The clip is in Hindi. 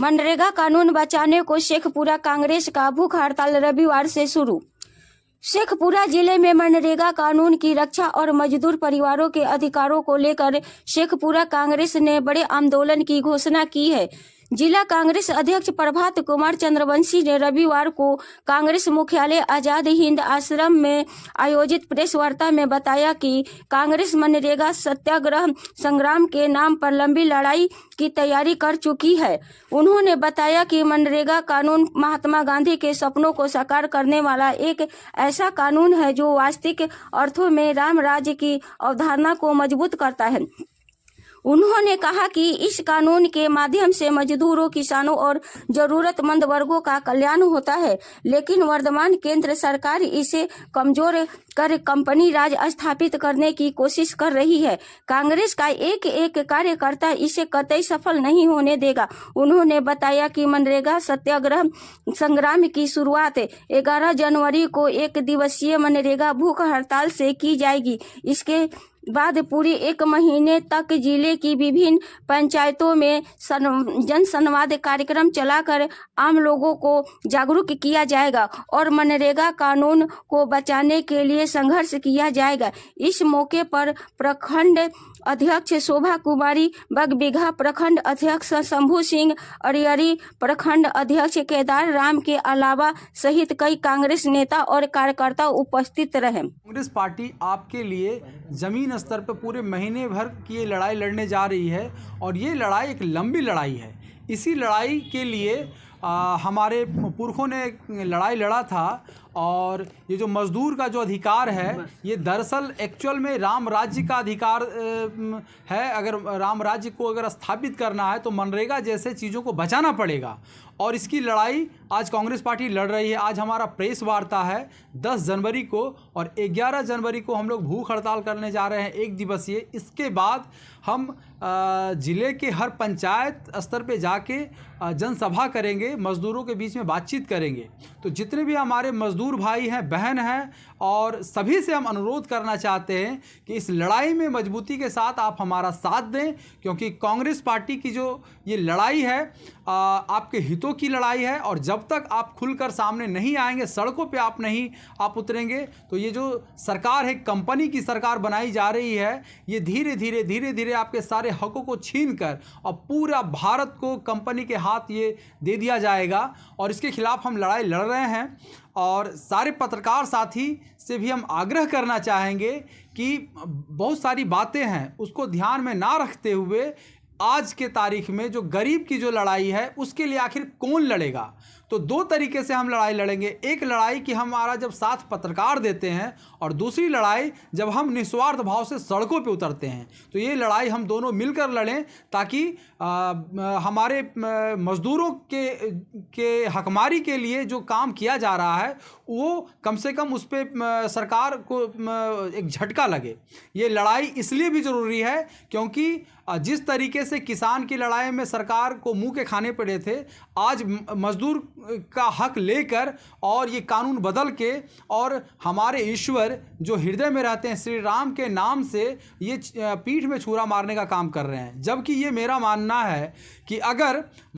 मनरेगा कानून बचाने को शेखपुरा कांग्रेस का भूख हड़ताल रविवार से शुरू। शेखपुरा जिले में मनरेगा कानून की रक्षा और मजदूर परिवारों के अधिकारों को लेकर शेखपुरा कांग्रेस ने बड़े आंदोलन की घोषणा की है। जिला कांग्रेस अध्यक्ष प्रभात कुमार चंद्रवंशी ने रविवार को कांग्रेस मुख्यालय आजाद हिंद आश्रम में आयोजित प्रेस वार्ता में बताया कि कांग्रेस मनरेगा सत्याग्रह संग्राम के नाम पर लंबी लड़ाई की तैयारी कर चुकी है। उन्होंने बताया कि मनरेगा कानून महात्मा गांधी के सपनों को साकार करने वाला एक ऐसा कानून है जो वास्तविक अर्थों में राम राज्य की अवधारणा को मजबूत करता है। उन्होंने कहा कि इस कानून के माध्यम से मजदूरों, किसानों और जरूरतमंद वर्गों का कल्याण होता है, लेकिन वर्तमान केंद्र सरकार इसे कमजोर कर कंपनी राज स्थापित करने की कोशिश कर रही है। कांग्रेस का एक एक कार्यकर्ता इसे कतई सफल नहीं होने देगा। उन्होंने बताया कि मनरेगा सत्याग्रह संग्राम की शुरुआत 11 जनवरी को एक दिवसीय मनरेगा भूख हड़ताल से की जाएगी। इसके बाद पूरी एक महीने तक जिले की विभिन्न पंचायतों में जन संवाद कार्यक्रम चलाकर आम लोगों को जागरूक किया जाएगा और मनरेगा कानून को बचाने के लिए संघर्ष किया जाएगा। इस मौके पर प्रखंड अध्यक्ष शोभा कुमारी बगबीघा, प्रखंड अध्यक्ष शंभू सिंह अरियरी, प्रखंड अध्यक्ष केदार राम के अलावा सहित कई कांग्रेस नेता और कार्यकर्ता उपस्थित रहे। कांग्रेस पार्टी आपके लिए जमीन स्तर पर पूरे महीने भर की ये लड़ाई लड़ने जा रही है और ये लड़ाई एक लंबी लड़ाई है। इसी लड़ाई के लिए हमारे पुरखों ने लड़ाई लड़ा था और ये जो मज़दूर का जो अधिकार है ये दरअसल एक्चुअल में राम राज्य का अधिकार है। अगर राम राज्य को अगर स्थापित करना है तो मनरेगा जैसे चीज़ों को बचाना पड़ेगा और इसकी लड़ाई आज कांग्रेस पार्टी लड़ रही है। आज हमारा प्रेस वार्ता है 10 जनवरी को और 11 जनवरी को हम लोग भूख हड़ताल करने जा रहे हैं, एक दिवसीय। इसके बाद हम ज़िले के हर पंचायत स्तर पे जाके जनसभा करेंगे, मज़दूरों के बीच में बातचीत करेंगे। तो जितने भी हमारे मज़दूर भाई हैं, बहन हैं और सभी से हम अनुरोध करना चाहते हैं कि इस लड़ाई में मजबूती के साथ आप हमारा साथ दें, क्योंकि कांग्रेस पार्टी की जो ये लड़ाई है आपके हितों की लड़ाई है और जब तक आप खुलकर सामने नहीं आएंगे, सड़कों पे आप उतरेंगे तो ये जो सरकार है, कंपनी की सरकार बनाई जा रही है, ये धीरे धीरे आपके सारे हकों को छीन कर और पूरा भारत को कंपनी के हाथ ये दे दिया जाएगा और इसके खिलाफ हम लड़ाई लड़ रहे हैं। और सारे पत्रकार साथी से भी हम आग्रह करना चाहेंगे कि बहुत सारी बातें हैं उसको ध्यान में ना रखते हुए आज के तारीख में जो गरीब की जो लड़ाई है उसके लिए आखिर कौन लड़ेगा। तो दो तरीके से हम लड़ाई लड़ेंगे। एक लड़ाई कि हमारा जब साथ पत्रकार देते हैं और दूसरी लड़ाई जब हम निस्वार्थ भाव से सड़कों पे उतरते हैं। तो ये लड़ाई हम दोनों मिलकर लड़ें ताकि हमारे मज़दूरों के हकमारी के लिए जो काम किया जा रहा है वो कम से कम उस पर सरकार को एक झटका लगे। ये लड़ाई इसलिए भी ज़रूरी है क्योंकि जिस तरीके से किसान की लड़ाई में सरकार को मुंह के खाने पड़े थे, आज मजदूर का हक लेकर और ये कानून बदल के और हमारे ईश्वर जो हृदय में रहते हैं श्री राम के नाम से ये पीठ में छुरा मारने का काम कर रहे हैं। जबकि ये मेरा मानना है कि अगर